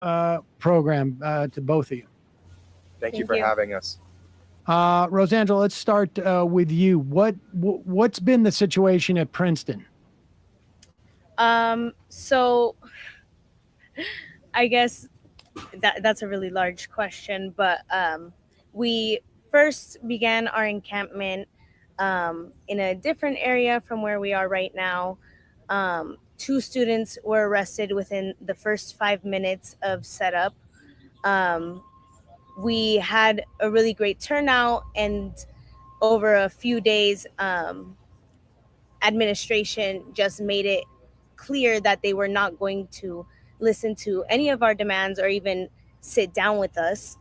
program to both of you. Thank you Thank for you. having us. Rosangela, let's start with you. What's been the situation at Princeton? So I guess that's a really large question, but we first began our encampment in a different area from where we are right now. Two students were arrested within the first 5 minutes of setup. Um, we had a really great turnout, and over a few days, administration just made it clear that they were not going to listen to any of our demands or even sit down with us.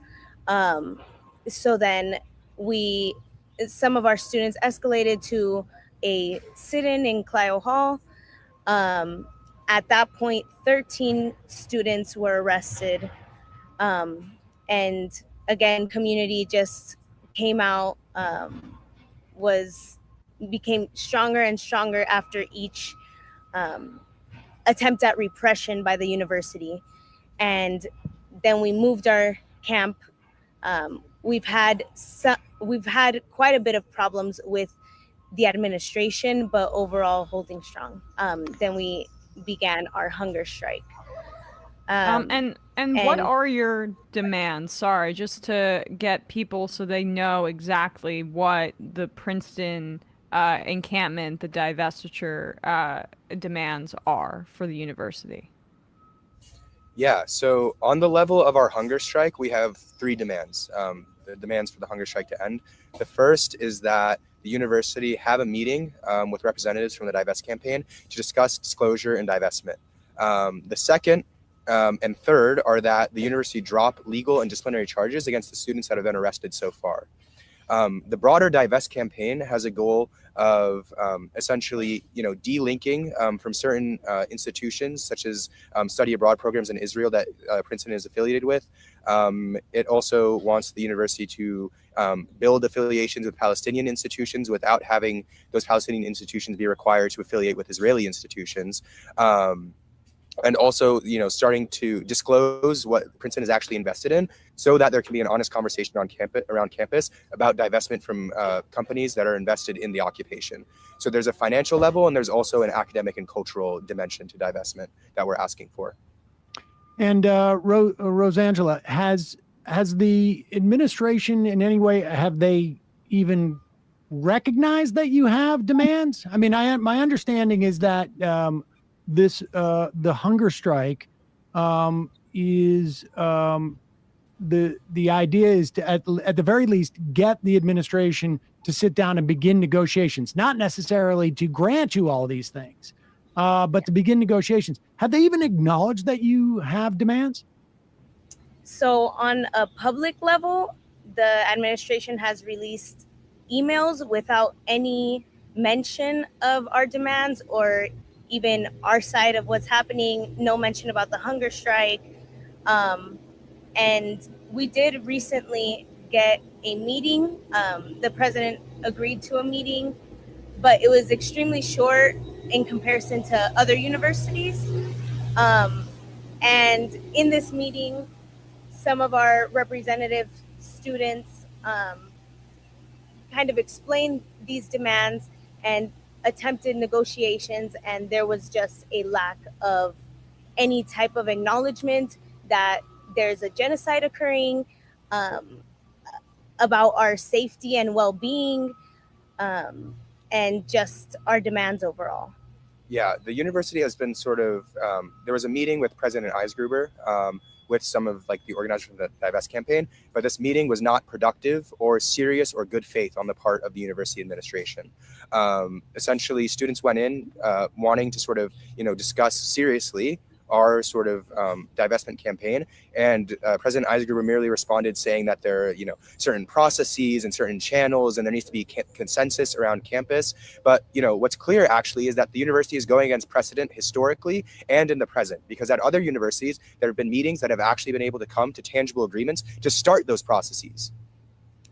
Um, so then we, some of our students escalated to a sit-in in Clio Hall. Um, at that point, 13 students were arrested. And again, community just came out, was became stronger and stronger after each um, attempt at repression by the university. And then we moved our camp. We've had quite a bit of problems with the administration, but overall holding strong. Then we began our hunger strike. And what are your demands? Sorry, just to get people so they know exactly what the Princeton encampment, the divestiture demands are for the university. Yeah, so on the level of our hunger strike, we have three demands. The demands for the hunger strike to end. The first is that the university have a meeting with representatives from the Divest campaign to discuss disclosure and divestment. The second and third are that the university drop legal and disciplinary charges against the students that have been arrested so far. The broader Divest campaign has a goal of essentially, delinking from certain institutions, such as study abroad programs in Israel that Princeton is affiliated with. It also wants the university to build affiliations with Palestinian institutions without having those Palestinian institutions be required to affiliate with Israeli institutions. And also, starting to disclose what Princeton is actually invested in, so that there can be an honest conversation around campus about divestment from companies that are invested in the occupation. So there's a financial level, and there's also an academic and cultural dimension to divestment that we're asking for. And Rosangela, has the administration in any way, have they even recognized that you have demands? I mean, my understanding is that the hunger strike is the idea is to at the very least get the administration to sit down and begin negotiations, not necessarily to grant you all these things, but to begin negotiations. Have they even acknowledged that you have demands? So on a public level, the administration has released emails without any mention of our demands or even our side of what's happening, no mention about the hunger strike. And we did recently get a meeting. The president agreed to a meeting, but it was extremely short in comparison to other universities. And in this meeting, some of our representative students kind of explained these demands and attempted negotiations, and there was just a lack of any type of acknowledgement that there's a genocide occurring, about our safety and well-being, and just our demands overall. Yeah, the university has been sort of, there was a meeting with President Eisgruber with some of the organizers of the Divest campaign, but this meeting was not productive or serious or good faith on the part of the university administration. Essentially, students went in wanting to sort of, discuss seriously our sort of divestment campaign, and President Eisgruber merely responded saying that there are certain processes and certain channels, and there needs to be consensus around campus. But what's clear actually is that the university is going against precedent historically and in the present, because at other universities there have been meetings that have actually been able to come to tangible agreements to start those processes.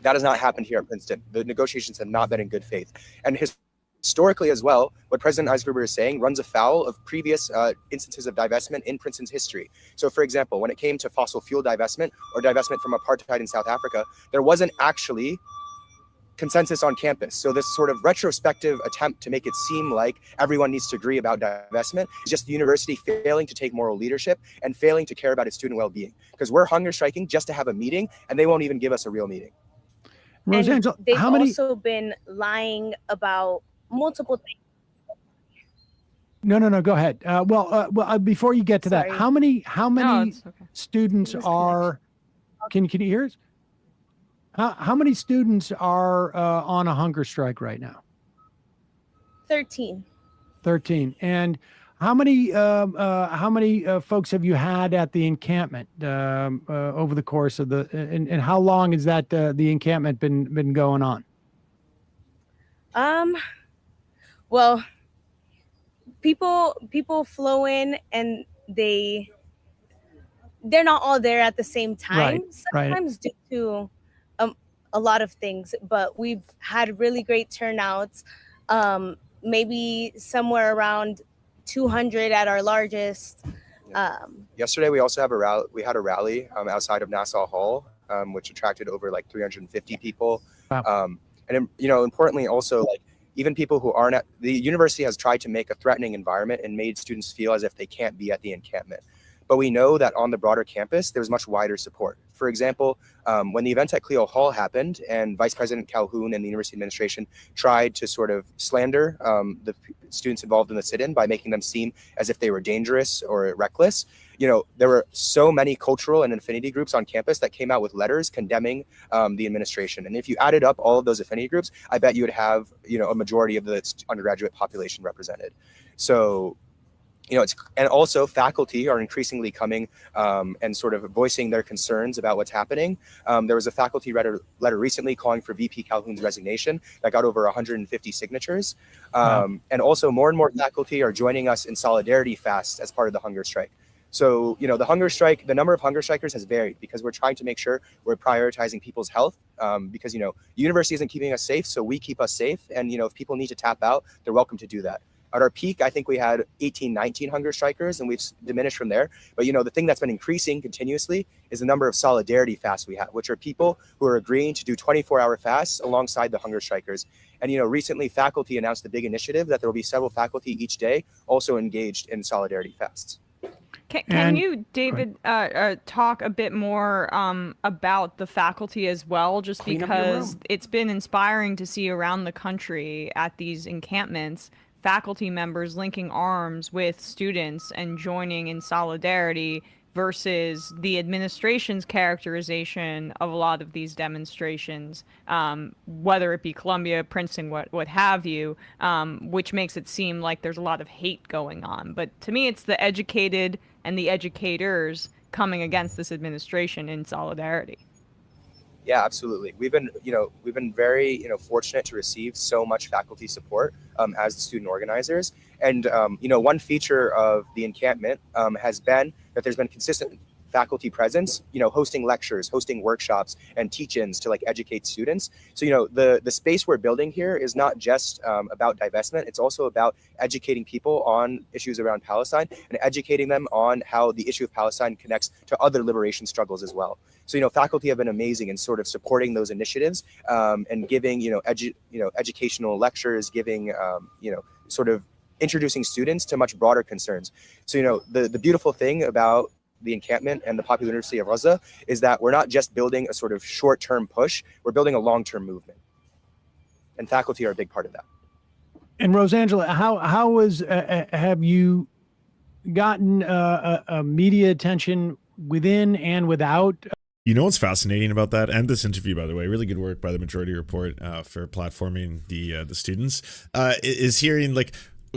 That has not happened here at Princeton. The negotiations have not been in good faith, and historically as well, what President Eisgruber is saying runs afoul of previous instances of divestment in Princeton's history. So for example, when it came to fossil fuel divestment or divestment from apartheid in South Africa, there wasn't actually consensus on campus. So this sort of retrospective attempt to make it seem like everyone needs to agree about divestment is just the university failing to take moral leadership and failing to care about its student well-being. Because we're hunger striking just to have a meeting, and they won't even give us a real meeting. Rosangela, they've how many? also been lying about multiple things. No. Go ahead. Before you get to that, Sorry. how many No, it's okay. students It was are? Can you hear us? How many students are on a hunger strike right now? 13. 13. And how many folks have you had at the encampment over the course of the and how long has that the encampment been going on? Well, people flow in and they're not all there at the same time. Right. Sometimes due to a lot of things, but we've had really great turnouts. Maybe somewhere around 200 at our largest. Yesterday, we also have a rally. We had a rally outside of Nassau Hall, which attracted over like 350 people. Wow. And importantly, also like even people who aren't at the university has tried to make a threatening environment and made students feel as if they can't be at the encampment. But we know that on the broader campus, there's much wider support. For example, when the event at Clio Hall happened and Vice President Calhoun and the university administration tried to sort of slander the students involved in the sit-in by making them seem as if they were dangerous or reckless, there were so many cultural and affinity groups on campus that came out with letters condemning the administration. And if you added up all of those affinity groups, I bet you would have, a majority of the undergraduate population represented. So, and also faculty are increasingly coming and sort of voicing their concerns about what's happening. There was a faculty letter recently calling for VP Calhoun's resignation that got over 150 signatures. And also more and more faculty are joining us in solidarity fasts as part of the hunger strike. So, the hunger strike, the number of hunger strikers has varied because we're trying to make sure we're prioritizing people's health because, the university isn't keeping us safe, so we keep us safe. And, if people need to tap out, they're welcome to do that. At our peak, I think we had 18, 19 hunger strikers, and we've diminished from there. But, the thing that's been increasing continuously is the number of solidarity fasts we have, which are people who are agreeing to do 24-hour fasts alongside the hunger strikers. And, recently faculty announced a big initiative that there will be several faculty each day also engaged in solidarity fasts. Can you, David, talk a bit more about the faculty as well, just because it's been inspiring to see around the country at these encampments faculty members linking arms with students and joining in solidarity versus the administration's characterization of a lot of these demonstrations, whether it be Columbia, Princeton, what have you, which makes it seem like there's a lot of hate going on. But to me, it's the educated and the educators coming against this administration in solidarity. Yeah, absolutely. We've been very, fortunate to receive so much faculty support as the student organizers. And, one feature of the encampment has been that there's been consistent faculty presence, hosting lectures, hosting workshops and teach-ins to educate students. So, the space we're building here is not just about divestment. It's also about educating people on issues around Palestine and educating them on how the issue of Palestine connects to other liberation struggles as well. So, faculty have been amazing in sort of supporting those initiatives and giving, educational lectures, giving, sort of introducing students to much broader concerns. So, the beautiful thing about the encampment and the Popular University of Gaza is that we're not just building a sort of short-term push, we're building a long-term movement. And faculty are a big part of that. And Rosangela, how was, have you gotten a media attention within and without? What's fascinating about that, and this interview, by the way, really good work by the Majority Report for platforming the students, is hearing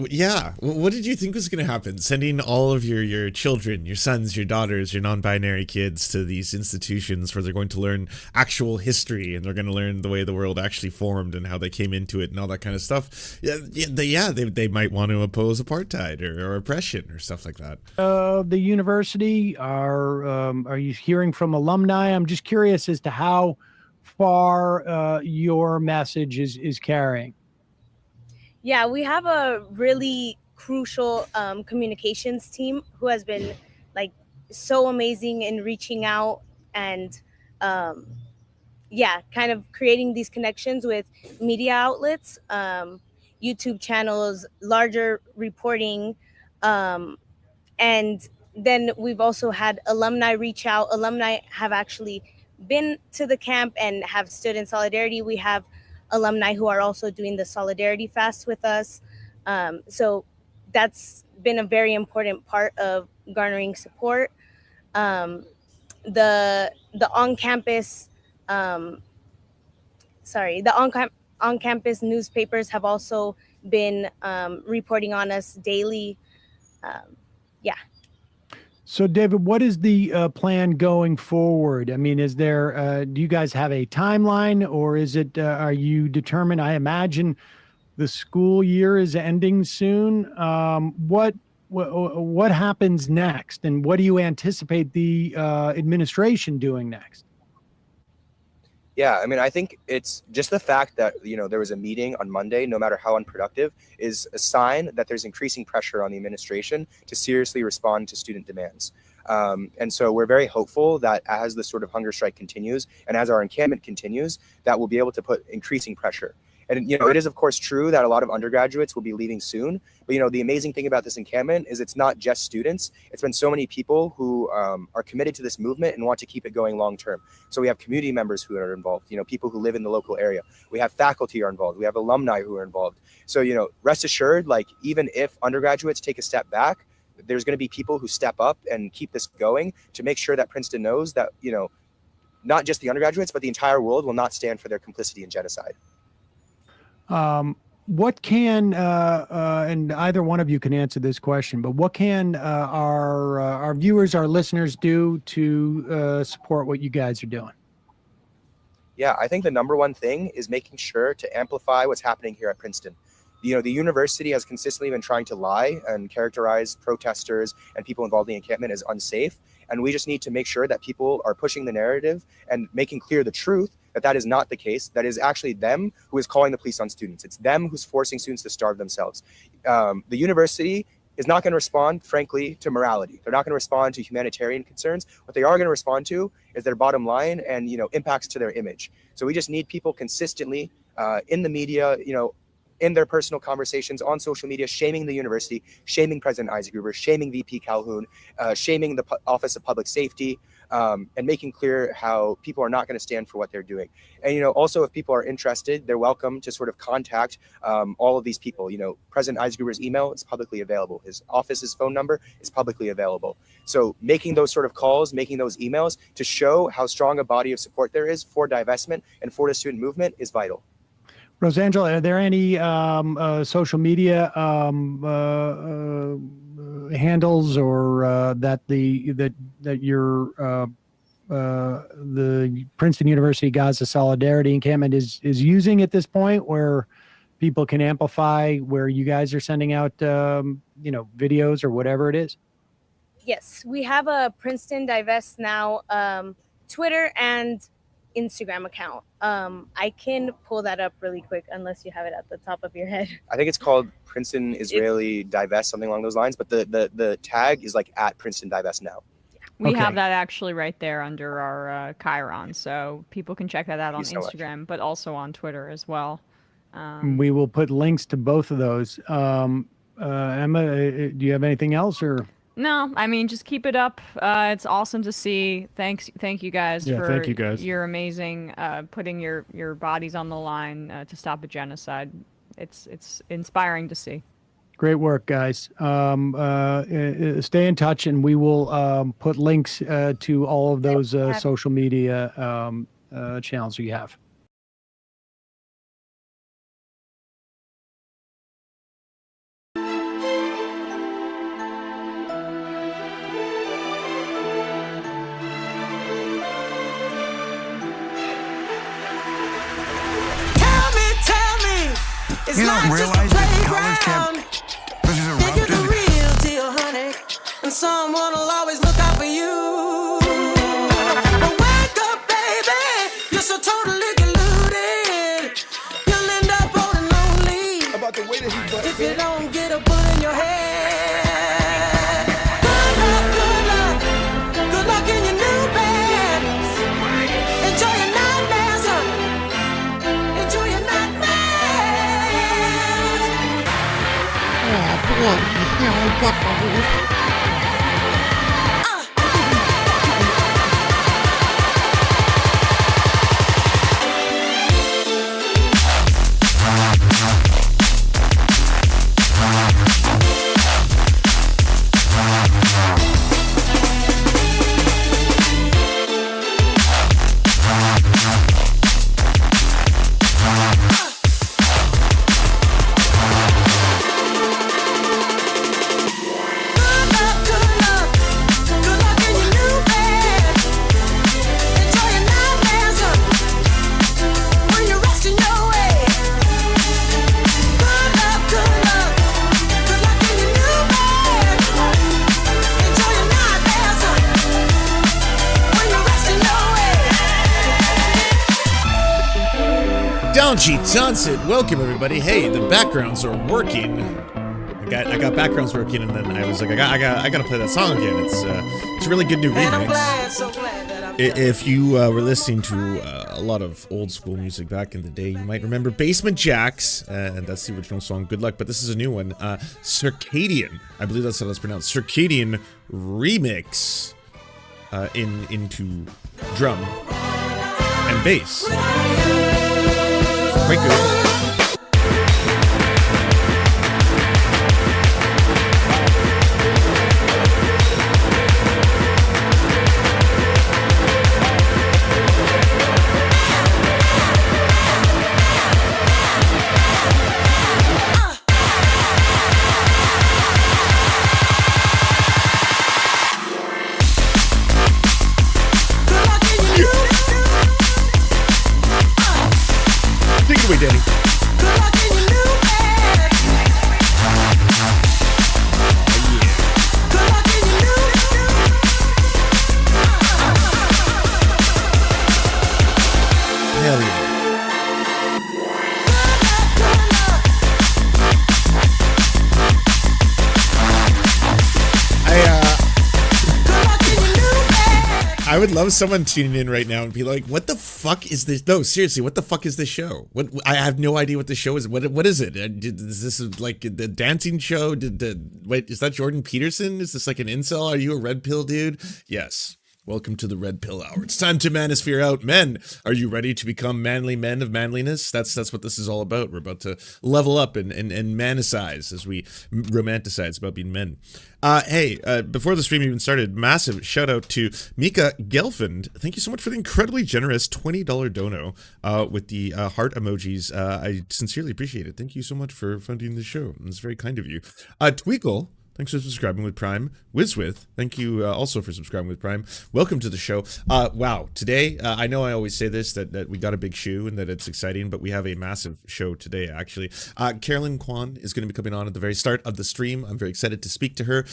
yeah, what did you think was going to happen? Sending all of your children, your sons, your daughters, your non-binary kids to these institutions where they're going to learn actual history and they're going to learn the way the world actually formed and how they came into it and all that kind of stuff. They might want to oppose apartheid or oppression or stuff like that. The university, are you hearing from alumni? I'm just curious as to how far your message is carrying. Yeah, we have a really crucial communications team who has been like so amazing in reaching out and um, yeah, kind of creating these connections with media outlets, YouTube channels, larger reporting, um, and then we've also had alumni reach out. Alumni have actually been to the camp and have stood in solidarity. We have alumni who are also doing the solidarity fast with us. So that's been a very important part of garnering support. Um, the on campus, um, the on campus newspapers have also been reporting on us daily. Yeah. So, David, what is the plan going forward? I mean, is there, do you guys have a timeline, or is it, are you determined? I imagine the school year is ending soon. What happens next, and what do you anticipate the administration doing next? Yeah, I mean, I think it's just the fact that, there was a meeting on Monday, no matter how unproductive, is a sign that there's increasing pressure on the administration to seriously respond to student demands. And so we're very hopeful that as the sort of hunger strike continues and as our encampment continues, that we'll be able to put increasing pressure. And, it is, of course, true that a lot of undergraduates will be leaving soon. But, the amazing thing about this encampment is it's not just students. It's been so many people who are committed to this movement and want to keep it going long term. So we have community members who are involved, people who live in the local area. We have faculty are involved. We have alumni who are involved. So, rest assured, like, even if undergraduates take a step back, there's going to be people who step up and keep this going to make sure that Princeton knows that, not just the undergraduates, but the entire world will not stand for their complicity in genocide. What can, and either one of you can answer this question, but what can our viewers, our listeners do to support what you guys are doing? Yeah, I think the number one thing is making sure to amplify what's happening here at Princeton. The university has consistently been trying to lie and characterize protesters and people involved in the encampment as unsafe. And we just need to make sure that people are pushing the narrative and making clear the truth that is not the case. That is actually them who is calling the police on students. It's them who's forcing students to starve themselves. The university is not going to respond, frankly, to morality. They're not going to respond to humanitarian concerns. What they are going to respond to is their bottom line and, impacts to their image. So we just need people consistently in the media, in their personal conversations on social media, shaming the university, shaming President Eisenhuwer, shaming VP Calhoun, shaming the Office of Public Safety, and making clear how people are not going to stand for what they're doing. And, also if people are interested, they're welcome to sort of contact all of these people. President Eisenhuwer's email is publicly available. His office's phone number is publicly available. So making those sort of calls, making those emails to show how strong a body of support there is for divestment and for the student movement is vital. Rosangela, are there any social media handles or that your the Princeton University Gaza Solidarity Encampment is using at this point, where people can amplify, where you guys are sending out videos or whatever it is? Yes, we have a Princeton Divest Now Twitter and Instagram account. I can pull that up really quick unless you have it at the top of your head. I think it's called Princeton Israeli Divest, something along those lines, but the tag is like at Princeton Divest Now. We have that actually right there under our Chiron, so people can check that out on Instagram, but also on Twitter as well. We will put links to both of those. Emma, do you have anything else, or? No, I mean, just keep it up. It's awesome to see. Thank you guys for your amazing putting your bodies on the line to stop a genocide. It's inspiring to see. Great work, guys. Stay in touch, and we will put links to all of those social media channels you have. You don't realize that college campus is erupted. Think you're the real deal, honey, and someone will always look out for you. But wake up, baby, you're so totally deluded. You'll end up old and lonely. About the way that Algae Johnson, welcome everybody. Hey, the backgrounds are working. I got backgrounds working, and then I was like, I gotta play that song again. It's a really good new remix. So glad that I'm If you were listening to a lot of old school music back in the day, you might remember Basement Jacks, and that's the original song, Good Luck, but this is a new one, Circadian, I believe that's how it's pronounced, Circadian Remix, into drum and bass. It's quite good. Danny. Hell yeah. I would love someone tuning in right now and be like, what the fuck is this? No, seriously, what the fuck is this show? What? I have no idea what this show is. What is it? Is this like the dancing show? Wait, is that Jordan Peterson? Is this like an incel? Are you a red pill dude? Yes. Welcome to the Red Pill Hour. It's time to manosphere out. Men, are you ready to become manly men of manliness? That's what this is all about. We're about to level up and manicize as we romanticize about being men. Hey, before the stream even started, massive shout out to Mika Gelfand. Thank you so much for the incredibly generous $20 dono with the heart emojis. I sincerely appreciate it. Thank you so much for funding the show. It's very kind of you. Tweakle. Thanks for subscribing with Prime. Wizwith, thank you also for subscribing with Prime. Welcome to the show. Wow, today, I know I always say this, that we got a big shoe and that it's exciting, but we have a massive show today, actually. Carolyn Kwan is going to be coming on at the very start of the stream. I'm very excited to speak to her.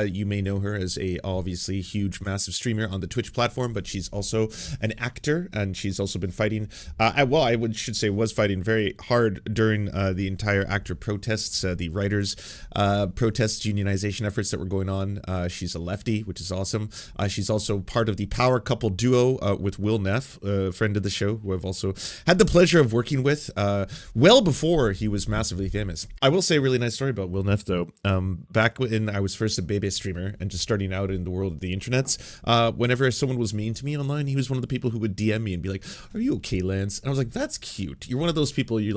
You may know her as a obviously huge, massive streamer on the Twitch platform, but she's also an actor, and she's also been fighting, should say was fighting very hard during the entire actor protests, the writers' protests, unionization efforts that were going on. She's a lefty, which is awesome. She's also part of the power couple duo with Will Neff, a friend of the show, who I've also had the pleasure of working with well before he was massively famous. I will say a really nice story about Will Neff, though. Back when I was first a Bebe streamer and just starting out in the world of the internets, whenever someone was mean to me online, he was one of the people who would DM me and be like, "Are you okay, Lance?" And I was like, "That's cute. You're one of those people. You're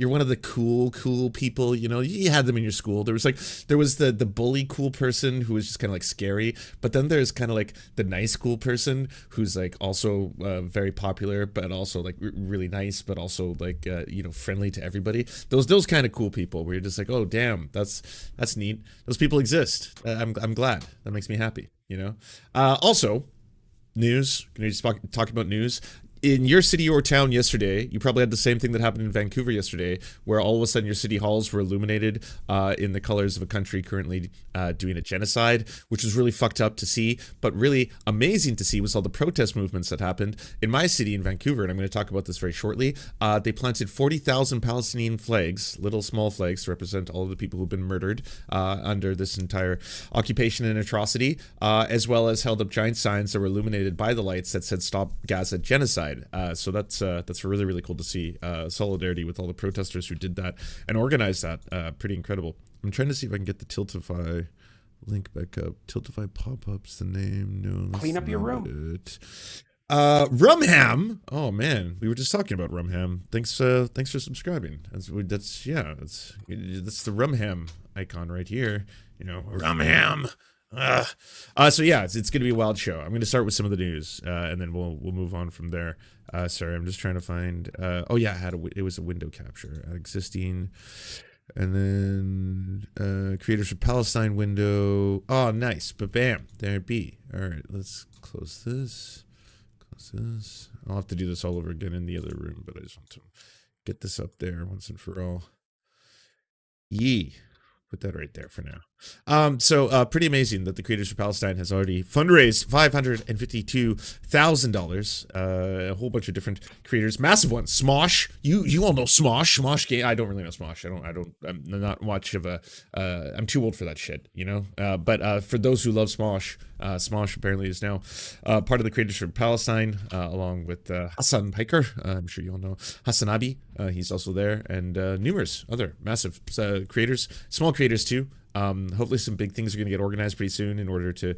one of the cool people. You know, you had them in your school. There was the bully cool person who was just kind of like scary, but then there's kind of like the nice cool person who's like also very popular, but also like really nice, but also like friendly to everybody. Those kind of cool people where you're just like, oh damn, that's neat. Those people exist. I'm glad. That makes me happy. Also, news. Can you just talk about news? In your city or town yesterday, you probably had the same thing that happened in Vancouver yesterday, where all of a sudden your city halls were illuminated in the colors of a country currently doing a genocide, which was really fucked up to see, but really amazing to see was all the protest movements that happened. In my city in Vancouver, and I'm going to talk about this very shortly, they planted 40,000 Palestinian flags, little small flags to represent all of the people who've been murdered under this entire occupation and atrocity, as well as held up giant signs that were illuminated by the lights that said "Stop Gaza Genocide." So that's really, really cool to see. Solidarity with all the protesters who did that and organized that. Pretty incredible. I'm trying to see if I can get the Tiltify link back up. Tiltify pop-ups, the name. No, clean up your room. Rumham. Oh man, we were just talking about Rumham. Thanks for subscribing. That's the Rumham icon right here. Rumham. So yeah, it's gonna be a wild show. I'm gonna start with some of the news, and then we'll move on from there. Sorry, I'm just trying to find. Oh yeah, it was a window capture at existing, and then creators for Palestine window. Oh, nice. But bam, there it be. All right, let's close this. I'll have to do this all over again in the other room, but I just want to get this up there once and for all. Put that right there for now. So pretty amazing that the Creators for Palestine has already fundraised $552,000. A whole bunch of different creators, massive ones. Smosh, you all know Smosh. Smosh game. I don't really know Smosh. I'm not much of a. I'm too old for that shit, you know. But for those who love Smosh, Smosh apparently is now part of the Creators for Palestine, along with Hassan Piker. I'm sure you all know Hassan Abi. He's also there, and numerous other massive creators, small creators too. Hopefully some big things are going to get organized pretty soon in order to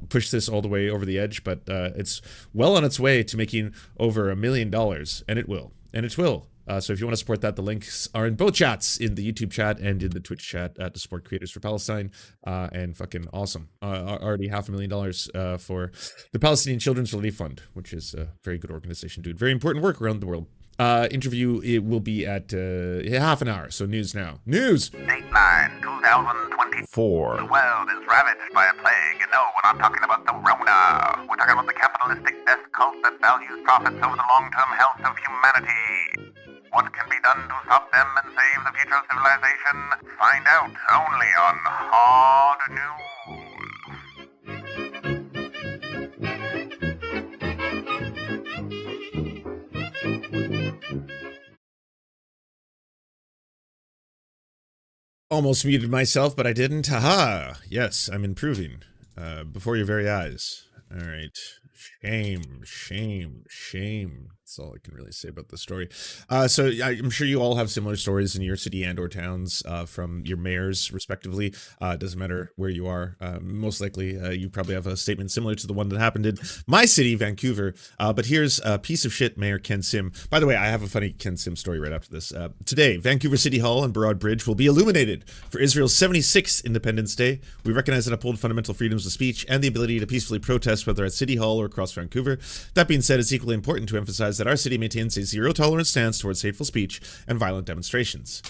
push this all the way over the edge, but it's well on its way to making over $1 million, and it will. So if you want to support that, the links are in both chats, in the YouTube chat and in the Twitch chat, to support Creators for Palestine. And fucking awesome. Already $500,000 for the Palestinian Children's Relief Fund, which is a very good organization doing very important work around the world. Interview, it will be at half an hour, so news now. News! Dateline 2024. The world is ravaged by a plague. No, we're not talking about the Rona. We're talking about the capitalistic death cult that values profits over the long-term health of humanity. What can be done to stop them and save the future of civilization? Find out only on Hard News. Almost muted myself, but I didn't. Haha. Yes, I'm improving. Before your very eyes. All right. Shame. That's all I can really say about the story. So I'm sure you all have similar stories in your city and or towns from your mayors, respectively. It doesn't matter where you are. Most likely, you probably have a statement similar to the one that happened in my city, Vancouver. But here's a piece of shit Mayor Ken Sim. By the way, I have a funny Ken Sim story right after this. Today, Vancouver City Hall and Burrard Bridge will be illuminated for Israel's 76th Independence Day. We recognize and uphold fundamental freedoms of speech and the ability to peacefully protest, whether at City Hall or across Vancouver. That being said, it's equally important to emphasize that our city maintains a zero-tolerance stance towards hateful speech and violent demonstrations.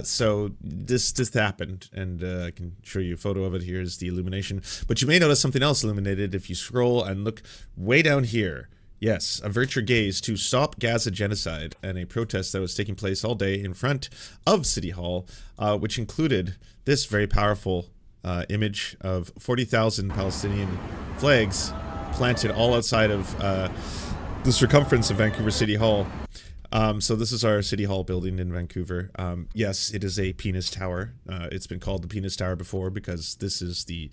So this happened, and I can show you a photo of it. Here's the illumination. But you may notice something else illuminated if you scroll and look way down here. Yes, avert your gaze to Stop Gaza Genocide, and a protest that was taking place all day in front of City Hall, which included this very powerful image of 40,000 Palestinian flags planted all outside of the circumference of Vancouver City Hall. So this is our City Hall building in Vancouver. Yes, it is a penis tower. It's been called the penis tower before because this is the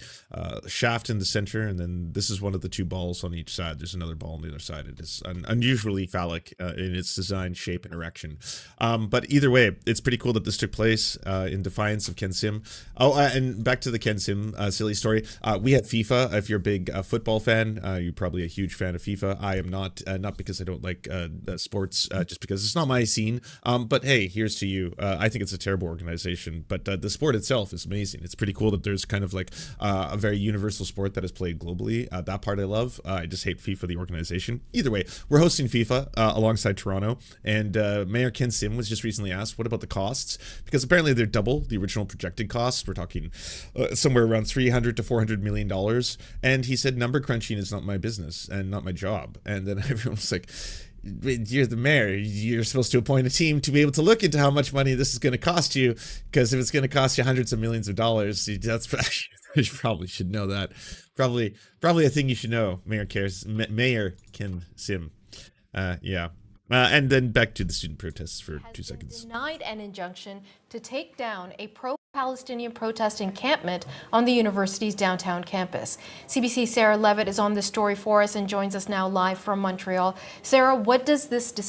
shaft in the center, and then this is one of the two balls on each side. There's another ball on the other side. It is unusually phallic in its design, shape, and erection. But either way, it's pretty cool that this took place in defiance of Ken Sim. Oh, and back to the Ken Sim silly story. We had FIFA. If you're a big football fan, you're probably a huge fan of FIFA. I am not because I don't like sports, just because it's not my scene. But hey, here's to you. I think it's a terrible organization, but the sport itself is amazing. It's pretty cool that there's kind of like a very universal sport that is played globally. That part I love. I just hate FIFA, the organization. Either way, we're hosting FIFA alongside Toronto, and Mayor Ken Sim was just recently asked, what about the costs? Because apparently they're double the original projected costs. We're talking somewhere around $300 to $400 million. And he said, number crunching is not my business and not my job. And then everyone was like, you're the mayor. You're supposed to appoint a team to be able to look into how much money this is going to cost you. Because if it's going to cost you hundreds of millions of dollars, that's you probably should know that. Probably a thing you should know. Mayor Ken Sim. Yeah. And then back to the student protests for 2 seconds. Denied an injunction to take down a pro-Palestinian protest encampment on the university's downtown campus. CBC's Sarah Levitt is on this story for us and joins us now live from Montreal. Sarah, what does this